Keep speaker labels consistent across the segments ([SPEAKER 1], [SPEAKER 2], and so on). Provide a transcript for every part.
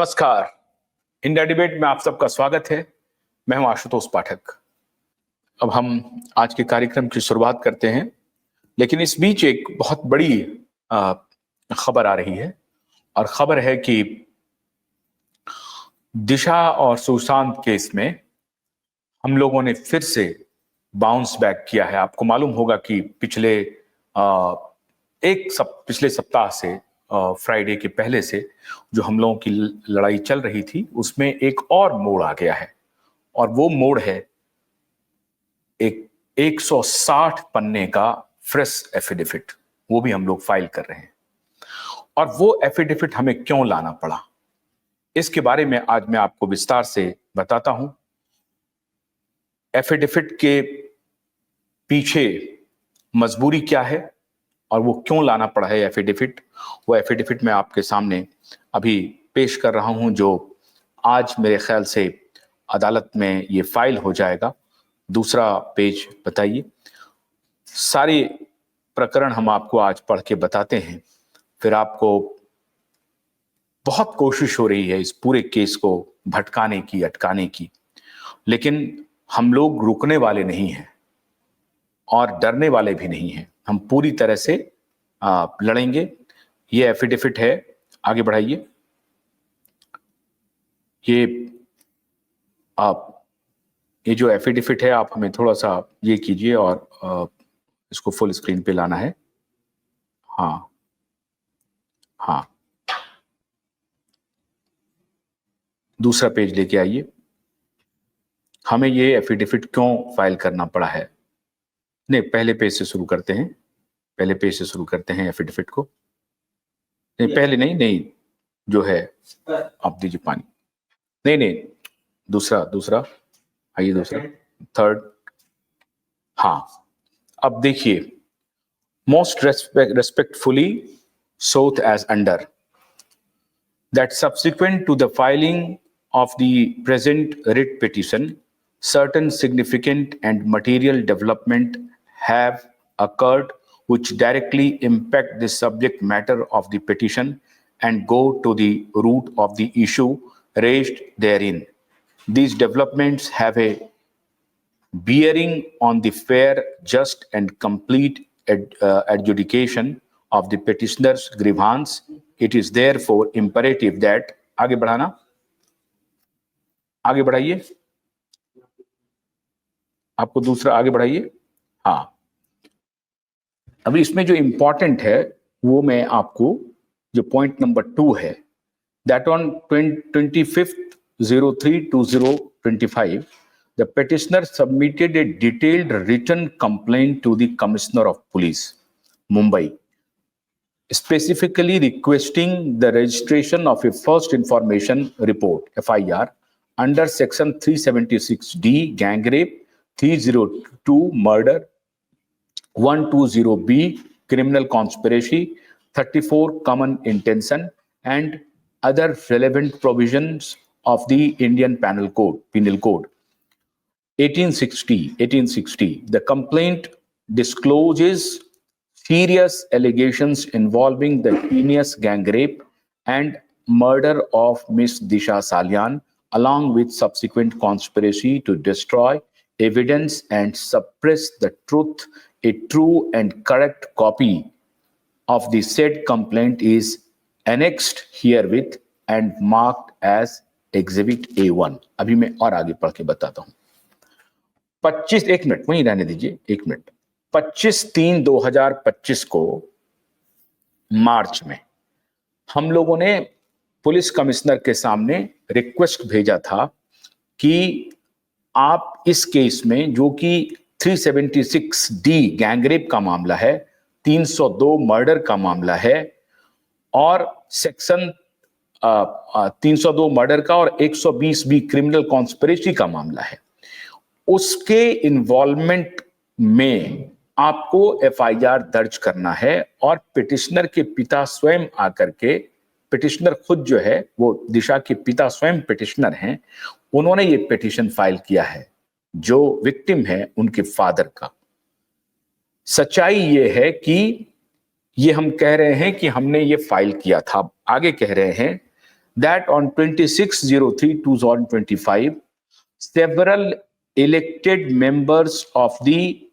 [SPEAKER 1] नमस्कार। India debate में आप सबका स्वागत है। मैं हूं आशुतोष पाठक। अब हम आज के कार्यक्रम की शुरुआत करते हैं, लेकिन इस बीच एक बहुत बड़ी खबर आ रही है और खबर है कि दिशा और सुशांत केस में हम लोगों ने फिर से बाउंस बैक किया है। आपको मालूम होगा कि पिछले सप्ताह से फ्राइडे के पहले से जो हम लोगों की लड़ाई चल रही थी उसमें एक और मोड़ आ गया है, और वो मोड़ है एक 160 पन्ने का फ्रेश एफिडेविट। वो भी हम लोग फाइल कर रहे हैं, और वो एफिडेविट हमें क्यों लाना पड़ा, इसके बारे में आज मैं आपको विस्तार से बताता हूं। एफिडेविट के पीछे मजबूरी क्या है और वो क्यों लाना पड़ा है एफिडेविट, वो एफिडेविट मैं आपके सामने अभी पेश कर रहा हूं, जो आज मेरे ख्याल से अदालत में ये फाइल हो जाएगा। दूसरा पेज बताइए। सारे प्रकरण हम आपको आज पढ़ के बताते हैं, फिर आपको बहुत कोशिश हो रही है इस पूरे केस को भटकाने की, अटकाने की, लेकिन हम लोग रुकने वाले नहीं हैं और डरने वाले भी नहीं हैं। हम पूरी तरह से लड़ेंगे। ये एफिडेविट है, आगे बढ़ाइए। ये जो एफिडेविट है, आप हमें थोड़ा सा ये कीजिए और इसको फुल स्क्रीन पे लाना है। हाँ, दूसरा पेज लेके आइए। हमें ये एफिडेविट क्यों फाइल करना पड़ा है? नहीं, पहले पेज से शुरू करते हैं। पहले पेज से शुरू करते हैं एफिडेविट को। नहीं, पहले नहीं, जो है आप दीजिए पानी। नहीं, दूसरा आइए, दूसरा, थर्ड। हाँ, अब देखिए। Most respectfully sought as under that subsequent to the filing of the present writ petition, certain significant and material development have occurred which directly impact the subject matter of the petition and go to the root of the issue raised therein. These developments have a bearing on the fair, just and complete adjudication of the petitioner's grievance. It is therefore imperative that आगे बढ़ाइए, आपको दूसरा आगे बढ़ाइए। हाँ, अभी इसमें जो इंपॉर्टेंट है वो मैं आपको, जो पॉइंट नंबर 2 है, that on 25/03/2025 the petitioner submitted a detailed written complaint to the Commissioner of Police, Mumbai, specifically requesting the registration of a first information report (FIR) under section 376D gang rape, 302 murder, 120B criminal conspiracy, 34 common intention, and other relevant provisions of the Indian Penal Code. 1860. The complaint discloses serious allegations involving the heinous gang rape and murder of Miss Disha Salyan, along with subsequent conspiracy to destroy evidence and suppress the truth. A true and correct copy of the said complaint is annexed herewith and marked as Exhibit A1. अभी मैं और आगे पढ़ के बताता हूं। 1 minute वहीं रहने दीजिए, 1 मिनट। 25/3/2025 को मार्च में हम लोगों ने पुलिस कमिश्नर के सामने रिक्वेस्ट भेजा था कि आप इस केस में, जो कि 376D गैंगरेप का मामला है, 302 मर्डर का मामला है और सेक्शन 302 मर्डर का और 120B क्रिमिनल कॉन्स्पिरेसी का मामला है, उसके इन्वॉल्वमेंट में आपको FIR दर्ज करना है। और पिटिशनर के पिता स्वयं आकर के, पिटिशनर खुद जो है वो दिशा के पिता स्वयं पिटिशनर हैं, उन्होंने ये पिटिशन फाइल किया है। जो विक्टिम है उनके फादर का। सच्चाई ये है कि ये हम कह रहे हैं कि हमने ये फाइल किया था। आगे कह रहे हैं that on 26/03/2025, several elected members of the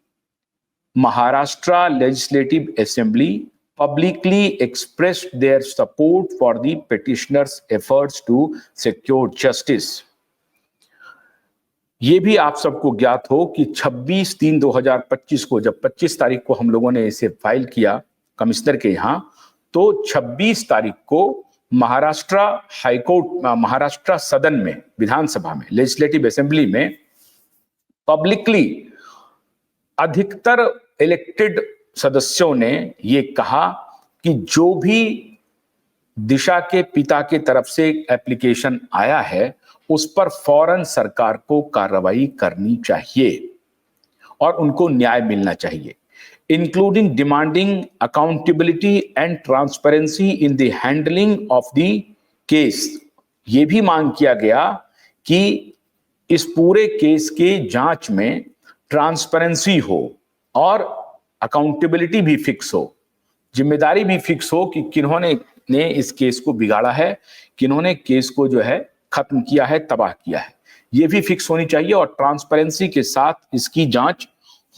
[SPEAKER 1] Maharashtra Legislative Assembly publicly expressed their support for the petitioner's efforts to secure justice. ये भी आप सबको ज्ञात हो कि 26/3/2025 को, जब 25 तारीख को हम लोगों ने इसे फाइल किया कमिश्नर के यहाँ, तो 26 तारीख को महाराष्ट्र हाईकोर्ट, महाराष्ट्र सदन में, विधानसभा में, लेजिस्लेटिव असेंबली में पब्लिकली अधिकतर इलेक्टेड सदस्यों ने ये कहा कि जो भी दिशा के पिता के तरफ से एप्लीकेशन आया है उस पर फौरन सरकार को कार्रवाई करनी चाहिए और उनको न्याय मिलना चाहिए, including demanding accountability and transparency in the handling of the case. ये भी मांग किया गया कि इस पूरे केस के जांच में ट्रांसपेरेंसी हो और अकाउंटेबिलिटी भी फिक्स हो, जिम्मेदारी भी फिक्स हो कि किन्होंने ने इस केस को बिगाड़ा है, किन्होंने केस को जो है खत्म किया है, तबाह किया है, ये भी फिक्स होनी चाहिए और ट्रांसपेरेंसी के साथ इसकी जांच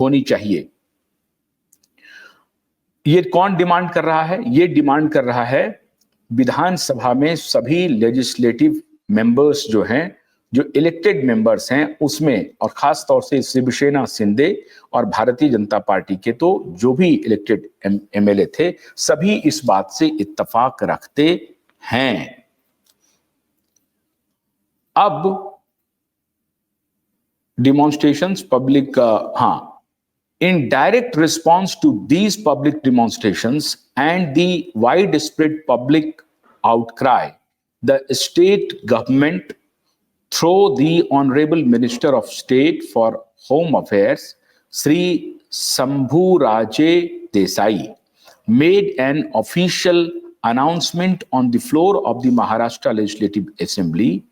[SPEAKER 1] होनी चाहिए। ये कौन डिमांड कर रहा है? ये डिमांड कर रहा है विधानसभा में सभी लेजिस्लेटिव मेंबर्स जो हैं, जो इलेक्टेड मेंबर्स हैं उसमें, और खास तौर से शिवसेना शिंदे और भारतीय जनता पार्टी के तो जो भी इलेक्टेड एमएलए थे, सभी इस बात से इत्तेफाक रखते हैं। अब demonstrations public, in direct response to these public demonstrations and the widespread public outcry, the state government, through the Honorable Minister of State for Home Affairs, Sri Shambhuraje Desai, made an official announcement on the floor of the Maharashtra Legislative Assembly.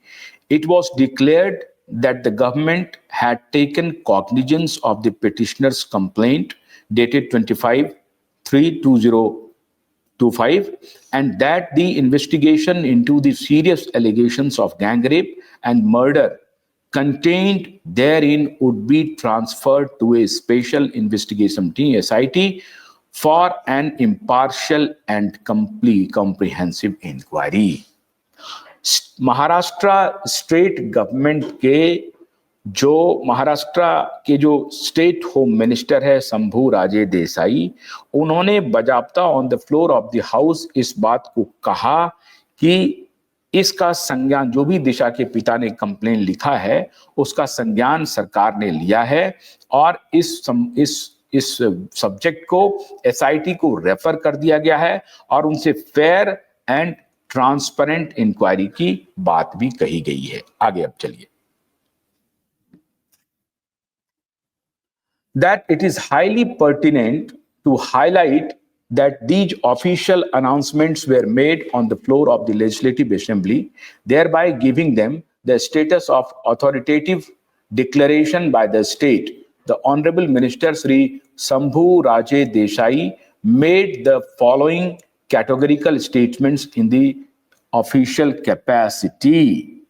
[SPEAKER 1] It was declared that the government had taken cognizance of the petitioner's complaint dated 25/3/2025 and that the investigation into the serious allegations of gang rape and murder contained therein would be transferred to a special investigation team, SIT, for an impartial and comprehensive inquiry. Maharashtra state government के जो state home minister है शंभूराजे देसाई, उन्होंने बजाबता on the floor of the house इस बात को कहा कि इसका संज्ञान, जो भी दिशा के पिता ने कंप्लेन लिखा है उसका संज्ञान सरकार ने लिया है और इस सब्जेक्ट को एसआईटी को रेफर कर दिया गया है और उनसे फेयर एंड ट्रांसपेरेंट इंक्वायरी की बात भी कही गई है। आगे अब चलिए। That it is highly pertinent to highlight that these official announcements were made on the floor of the Legislative Assembly, thereby giving them the status of authoritative declaration by the state. The Honorable Minister Sri Shambhuraje Desai made the following categorical statements in the official capacity.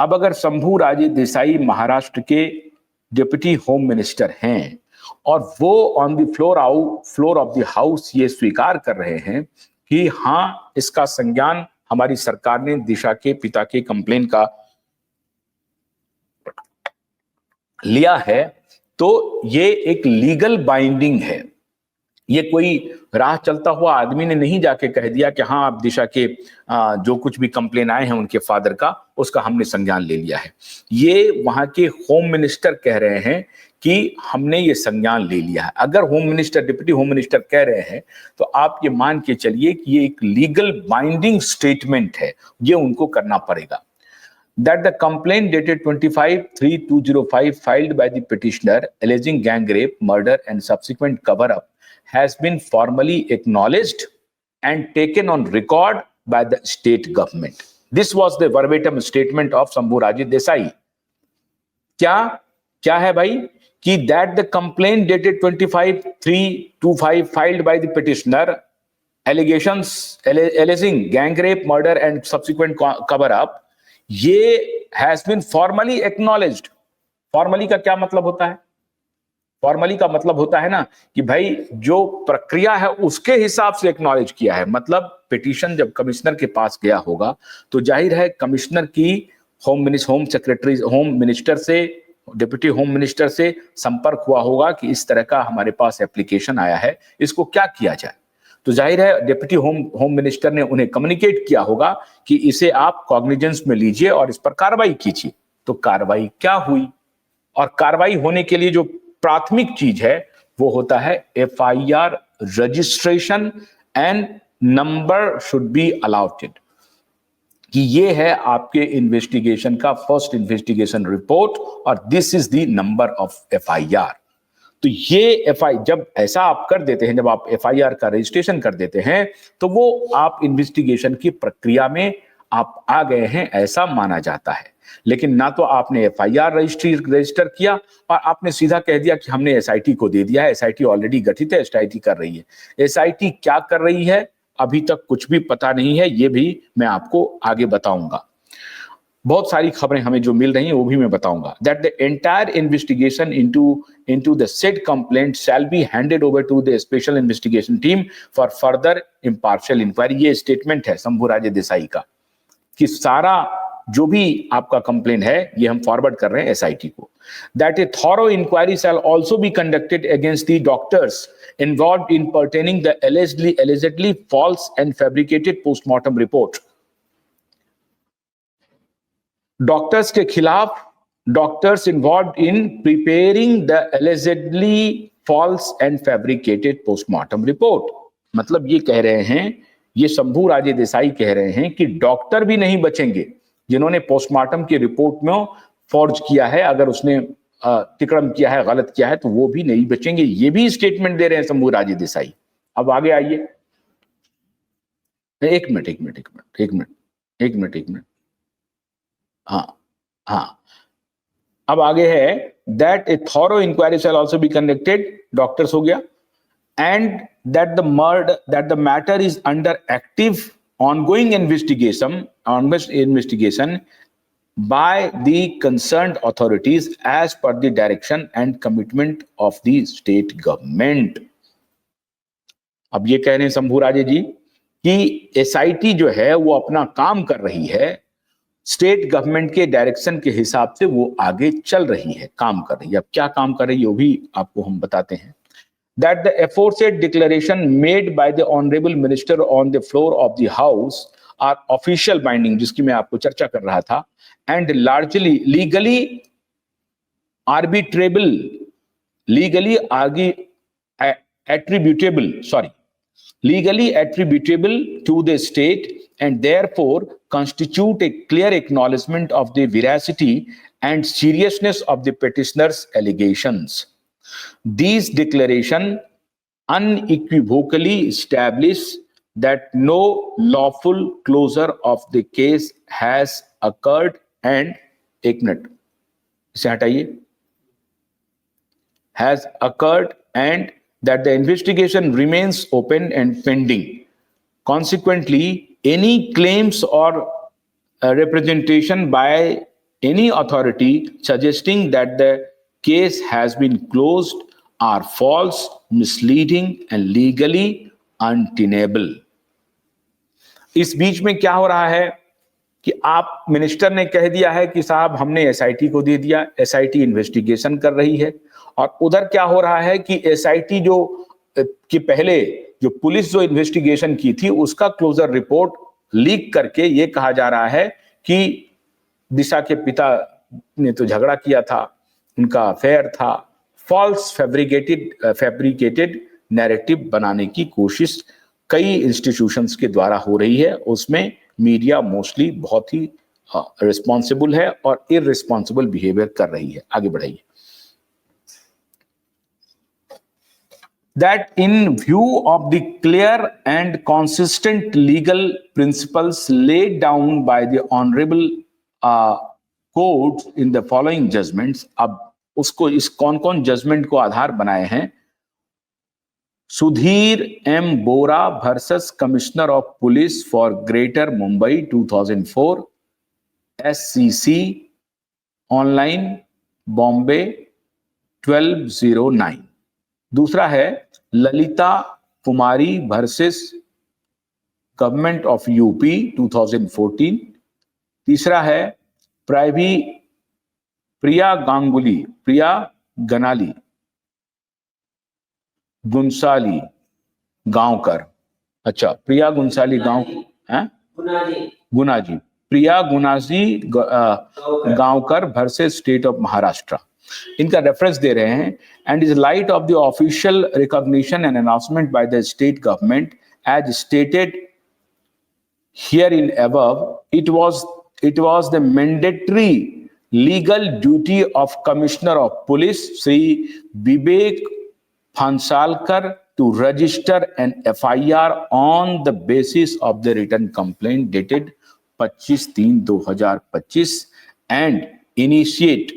[SPEAKER 1] अब अगर शंभूराजे देसाई महाराष्ट्र के deputy home minister हैं और वो on the floor of the house ये स्वीकार कर रहे हैं कि हाँ, इसका संज्ञान हमारी सरकार ने दिशा के पिता के कंप्लेन का लिया है, तो ये एक लीगल बाइंडिंग है। ये कोई राह चलता हुआ आदमी ने नहीं जाके कह दिया कि हाँ, आप दिशा के जो कुछ भी कंप्लेन आए हैं उनके फादर का, उसका हमने संज्ञान ले लिया है। ये वहां के होम मिनिस्टर कह रहे हैं कि हमने ये संज्ञान ले लिया है। अगर home minister, deputy home minister कह रहे हैं तो आप ये मान के चलिए कि ये एक लीगल बाइंडिंग स्टेटमेंट है, ये उनको करना पड़ेगा। That the complaint dated 25/3/2005 filed by the petitioner alleging gang rape, murder and subsequent cover-up has been formally acknowledged and taken on record by the state government. This was the verbatim statement of Shambhuraje Desai. क्या है भाई कि that the complaint dated 25/3/2025 filed by the petitioner allegations alleging gang rape, murder and subsequent cover up, ये has been formally acknowledged. Formally का क्या मतलब होता है? फॉर्मली का मतलब होता है ना कि भाई जो प्रक्रिया है उसके हिसाब से एक्नॉलेज किया है। मतलब पिटीशन जब कमिश्नर के पास गया होगा तो जाहिर है कमिश्नर की होम मिनिस्टर से, डिप्टी होम मिनिस्टर से संपर्क हुआ होगा कि इस तरह का हमारे पास एप्लीकेशन आया है, इसको क्या किया जाए। तो जाहिर है डिप्टी होम मिनिस्टर ने उन्हें कम्युनिकेट किया होगा कि इसे आप कॉग्निजेंस में लीजिए और इस पर कार्रवाई कीजिए। तो कार्रवाई क्या हुई? और कार्रवाई होने के लिए जो प्राथमिक चीज है वो होता है FIR registration and number should be allotted, कि ये है आपके इन्वेस्टिगेशन का फर्स्ट इन्वेस्टिगेशन रिपोर्ट और this is the number of FIR. तो ये जब ऐसा आप कर देते हैं, जब आप एफआईआर का रजिस्ट्रेशन कर देते हैं तो वो आप इन्वेस्टिगेशन की प्रक्रिया में आप आ गए हैं ऐसा माना जाता है। लेकिन ना तो आपने एफआईआर रजिस्टर किया और आपने सीधा कह दिया कि हमने एसआईटी को दे दिया है, एसआईटी ऑलरेडी गठित है, एसआईटी कर रही है। एसआईटी क्या कर रही है अभी तक कुछ भी पता नहीं है, ये भी मैं आपको आगे बताऊंगा। बहुत सारी खबरें हमें जो मिल रही हैं वो भी मैं बताऊंगा। That the entire investigation into the said complaint shall be handed over to the special investigation team for further impartial inquiry. ये स्टेटमेंट है शंभूराजे देसाई का कि सारा जो भी आपका कंप्लेंट है ये हम फॉरवर्ड कर रहे हैं एसआईटी को। That a thorough inquiry shall also be conducted against the doctors involved in pertaining the allegedly false and fabricated postmortem report। Doctors के खिलाफ, doctors involved in preparing the allegedly false and fabricated postmortem report। मतलब ये कह रहे हैं, ये शंभूराजे देसाई कह रहे हैं कि डॉक्टर भी नहीं बचेंगे जिन्होंने पोस्टमार्टम की रिपोर्ट में फॉर्ज किया है, अगर उसने तिकड़म किया है, गलत किया है तो वो भी नहीं बचेंगे। ये भी स्टेटमेंट दे रहे हैं शंभूराजे देसाई। अब आगे आइए, एक मिनट, हाँ, अब आगे है that a thorough inquiry shall also be conducted, doctors हो गया, and that the matter is under active ongoing investigation by the concerned authorities as per the direction and commitment of the state government। अब ये कह रहे हैं शंभूराजे जी कि SIT जो है वो अपना काम कर रही है, स्टेट गवर्नमेंट के डायरेक्शन के हिसाब से वो आगे चल रही है, काम कर रही है। अब क्या काम कर रही है वो भी आपको हम बताते हैं। That the aforesaid declaration made by the honorable minister on the floor of the house are official binding, जिसकी मैं आपको चर्चा कर रहा था, and largely legally attributable to the state and therefore constitute a clear acknowledgement of the veracity and seriousness of the petitioner's allegations। These declarations unequivocally establish that no lawful closure of the case has occurred and एक minute इसे हटाइए, has occurred and that the investigation remains open and pending। Consequently, any claims or representation by any authority suggesting that the case has been closed are false, misleading and legally untenable। इस बीच में क्या हो रहा है कि आप minister ने कह दिया है कि साहब हमने एसआईटी को दे दिया, एसआईटी इन्वेस्टिगेशन कर रही है, और उधर क्या हो रहा है कि एसआईटी जो कि पहले जो पुलिस जो इन्वेस्टिगेशन की थी उसका क्लोजर रिपोर्ट लीक करके ये कहा जा रहा है कि दिशा के पिता ने तो झगड़ा किया था, उनका अफेयर था। फॉल्स फैब्रिकेटेड नैरेटिव बनाने की कोशिश कई इंस्टीट्यूशंस के द्वारा हो रही है, उसमें मीडिया मोस्टली बहुत ही रिस्पॉन्सिबल है और इररिस्पॉन्सिबल बिहेवियर कर रही है। आगे बढ़ाइए। That in view of the clear and consistent legal principles laid down by the honorable courts in the following judgments। अब उसको इस कौन कौन जजमेंट को आधार बनाए हैं Sudhir M Bora versus commissioner of police for greater Mumbai 2004 SCC online Bombay 1209। दूसरा है Lalita Kumari versus government of UP 2014। तीसरा है प्रिया गनाली गुंसाली गांवकर। अच्छा, Priya Gunsali Gunaji Priya Gunaji Gaonkar versus state of Maharashtra. इनका रेफरेंस दे रहे हैं। And is light of the official recognition and announcement by the state government as stated herein above, it was the mandatory legal duty of Commissioner of Police Sri Vivek Phansalkar to register an FIR on the basis of the written complaint dated 25/3/2025 and initiate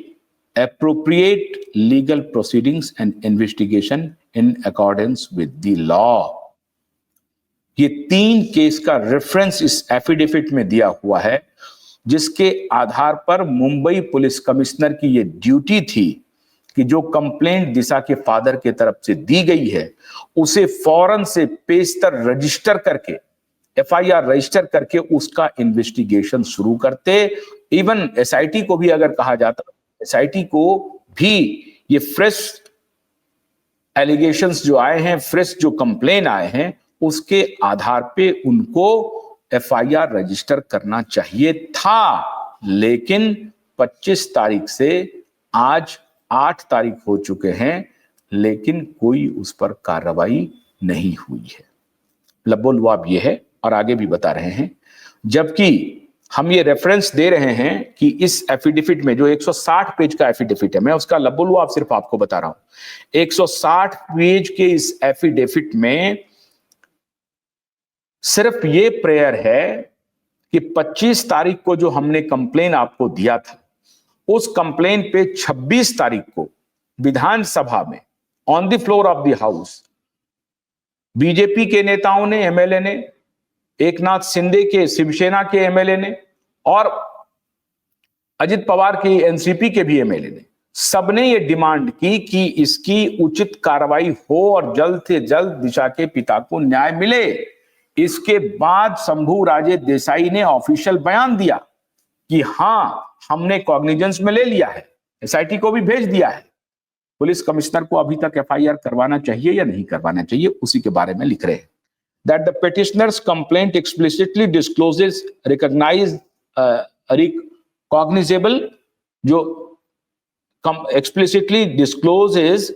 [SPEAKER 1] appropriate legal proceedings and investigation in accordance with the law। ये 3 case का reference इस affidavit में दिया हुआ है, जिसके आधार पर Mumbai police commissioner की ये ड्यूटी थी कि जो कंप्लेंट दिशा के फादर के तरफ से दी गई है उसे फौरन से पेशतर रजिस्टर करके FIR रजिस्टर करके उसका इन्वेस्टिगेशन शुरू करते। इवन SIT को भी अगर कहा जाता, SIT को भी ये फ्रेश एलिगेशंस जो आए हैं, फ्रेश जो कंप्लेन आए हैं, उसके आधार पे उनको FIR रजिस्टर करना चाहिए था। लेकिन 25 तारीख से आज 8 तारीख हो चुके हैं, लेकिन कोई उस पर कार्रवाई नहीं हुई है। लबोलवाब ये है और आगे भी बता रहे हैं। जबकि हम ये रेफरेंस दे रहे हैं कि इस एफिडेविट में जो 160 पेज का एफिडेविट है, मैं उसका लबोलवाब सिर्फ आपको बता रहा हूं। 160 पेज के इस एफिडेविट में सिर्फ ये प्रेयर है कि 25 तारीख को जो हमने कंप्लेन आपको दिया था, उस कंप्लेन पे 26 तारीख को विधानसभा में on the floor of the house BJP के नेताओं ने, MLA ने, एकनाथ शिंदे के शिवसेना के MLA ने और अजित पवार के NCP के भी MLA ने, सबने ये डिमांड की कि इसकी उचित कार्रवाई हो और जल्द से जल्द दिशा के पिता को न्याय मिले। इसके बाद शंभू राजे देसाई ने ऑफिशियल बयान दिया कि हां, हमने कॉग्निजेंस में ले लिया है, SIT को भी भेज दिया है, पुलिस कमिश्नर को अभी तक FIR करवाना चाहिए या नहीं करवाना चाहिए, उसी के बारे में लिख रहे हैं। That the petitioner's complaint explicitly discloses cognizable, जो explicitly discloses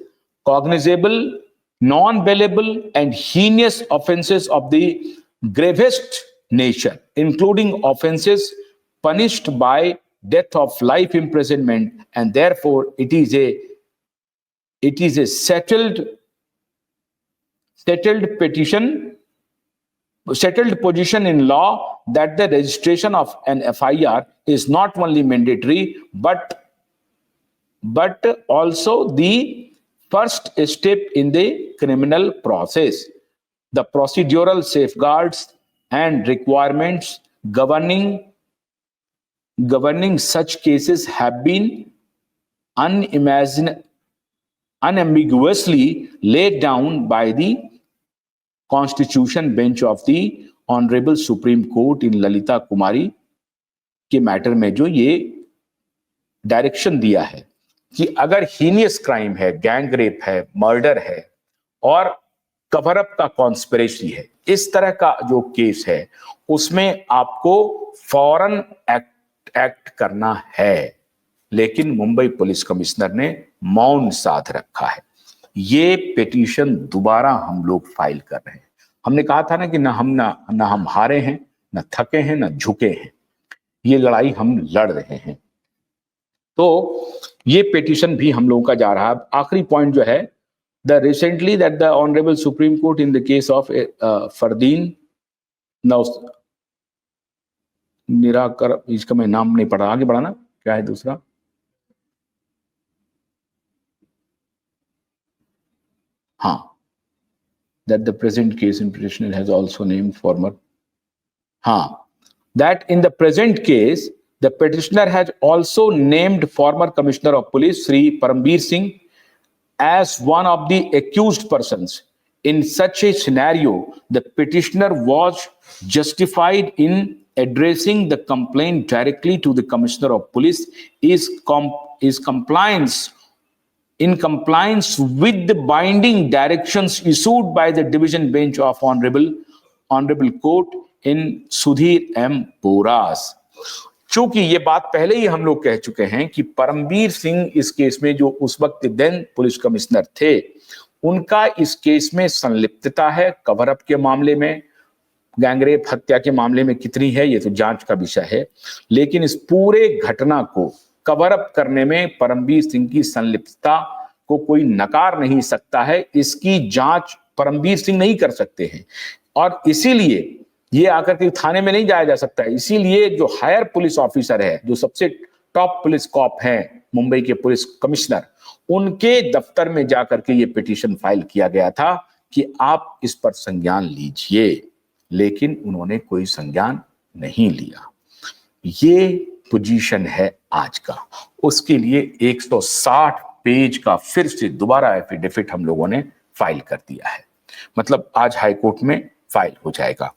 [SPEAKER 1] cognizable, non-bailable and heinous offenses of the gravest nature, including offenses punished by death of life imprisonment, and therefore it is a settled position in law that the registration of an FIR is not only mandatory but also the first step in the criminal process. The procedural safeguards and requirements governing such cases have been unambiguously laid down by the Constitution bench of the Honorable Supreme Court in Lalita कुमारी के matter में जो ये direction दिया है कि अगर heinous crime है, gang rape है, मर्डर है और कवर अप का कॉन्स्पिरेसी है, इस तरह का जो केस है, उसमें आपको फौरन एक्ट करना है। लेकिन मुंबई पुलिस कमिश्नर ने मौन साध रखा है। ये पिटीशन दोबारा हम लोग फाइल कर रहे हैं। हमने कहा था ना कि ना हम हारे हैं, ना थके हैं, ना झुके हैं, ये लड़ाई हम लड़ रहे हैं। तो ये पिटीशन भी हम लोगों का जा रहा है। आखिरी पॉइंट जो है, the recently that the honourable supreme court in the case of Fardeen Nirakar, इसका मैं नाम नहीं पढ़ा, आगे बढ़ाना क्या है दूसरा, हाँ, that the present case in petitioner has also named former. That in the present case, the petitioner has also named former Commissioner of Police Sri Parambir Singh as one of the accused persons. In such a scenario, the petitioner was justified in addressing the complaint directly to the Commissioner of Police in compliance with the binding directions issued by the division bench of honorable court in Sudhir M. Boras. चूंकि ये बात पहले ही हम लोग कह चुके हैं कि परमबीर सिंह इस केस में, जो उस वक्त देन पुलिस कमिश्नर थे, उनका इस केस में संलिप्तता है। कवर अप के मामले में, गैंगरेप हत्या के मामले में कितनी है ये तो जांच का विषय है, लेकिन इस पूरे घटना को कवर अप करने में परमबीर सिंह की संलिप्तता को कोई नकार नहीं सकता है। इसकी जांच परमबीर सिंह नहीं कर सकते हैं और इसीलिए ये आकर के थाने में नहीं जाया जा सकता है। इसीलिए जो हायर पुलिस ऑफिसर है, जो सबसे टॉप पुलिस कॉप हैं मुंबई के पुलिस कमिश्नर, उनके दफ्तर में जाकर के ये पिटीशन फाइल किया गया था कि आप इस पर संज्ञान लीजिए, लेकिन उन्होंने कोई संज्ञान नहीं लिया। ये पोजीशन है आज का। उसके लिए 160 पेज का फिर से दोबारा एफिडेविट हम लोगों ने फाइल कर दिया है। मतलब आज हाई कोर्ट में फाइल हो जाएगा।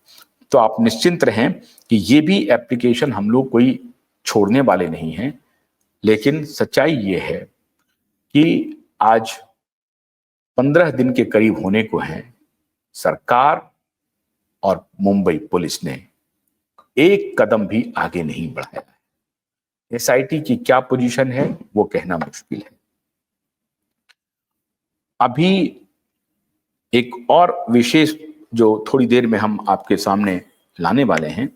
[SPEAKER 1] तो आप निश्चिंत रहें कि ये भी एप्लीकेशन हम लोग कोई छोड़ने वाले नहीं हैं। लेकिन सच्चाई ये है कि आज 15 दिन के करीब होने को हैं, सरकार और मुंबई पुलिस ने एक कदम भी आगे नहीं बढ़ाया। एसआईटी की क्या पोजीशन है वो कहना मुश्किल है। अभी एक और विशेष जो थोड़ी देर में हम आपके सामने लाने वाले हैं,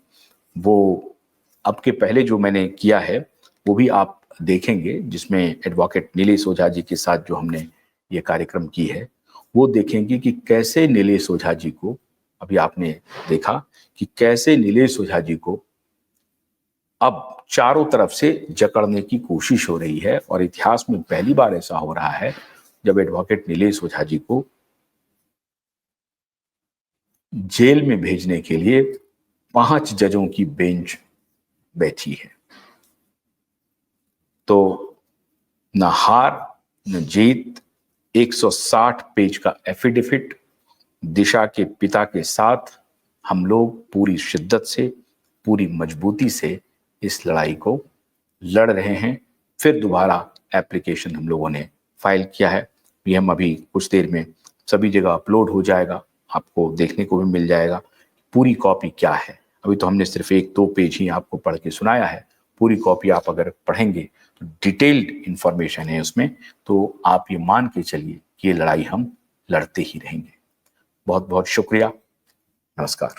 [SPEAKER 1] वो अब के पहले जो मैंने किया है वो भी आप देखेंगे, जिसमें एडवोकेट नीलेश ओझा जी के साथ जो हमने ये कार्यक्रम की है, वो देखेंगे कि कैसे नीलेश ओझा जी को, अभी आपने देखा कि कैसे नीलेश ओझा जी को अब चारों तरफ से जकड़ने की कोशिश हो रही है। और इतिहास में पहली बार ऐसा हो रहा है जब एडवोकेट नीलेश ओझा जी को जेल में भेजने के लिए 5 जजों की बेंच बैठी है। तो न हार न जीत, 160 पेज का एफिडेविट, दिशा के पिता के साथ हम लोग पूरी शिद्दत से, पूरी मजबूती से इस लड़ाई को लड़ रहे हैं। फिर दोबारा एप्लीकेशन हम लोगों ने फाइल किया है। ये हम अभी कुछ देर में सभी जगह अपलोड हो जाएगा, आपको देखने को भी मिल जाएगा पूरी कॉपी क्या है। अभी तो हमने सिर्फ 1-2 पेज ही आपको पढ़ के सुनाया है। पूरी कॉपी आप अगर पढ़ेंगे तो डिटेल्ड इंफॉर्मेशन है उसमें, तो आप ये मान के चलिए कि ये लड़ाई हम लड़ते ही रहेंगे। बहुत बहुत शुक्रिया। नमस्कार।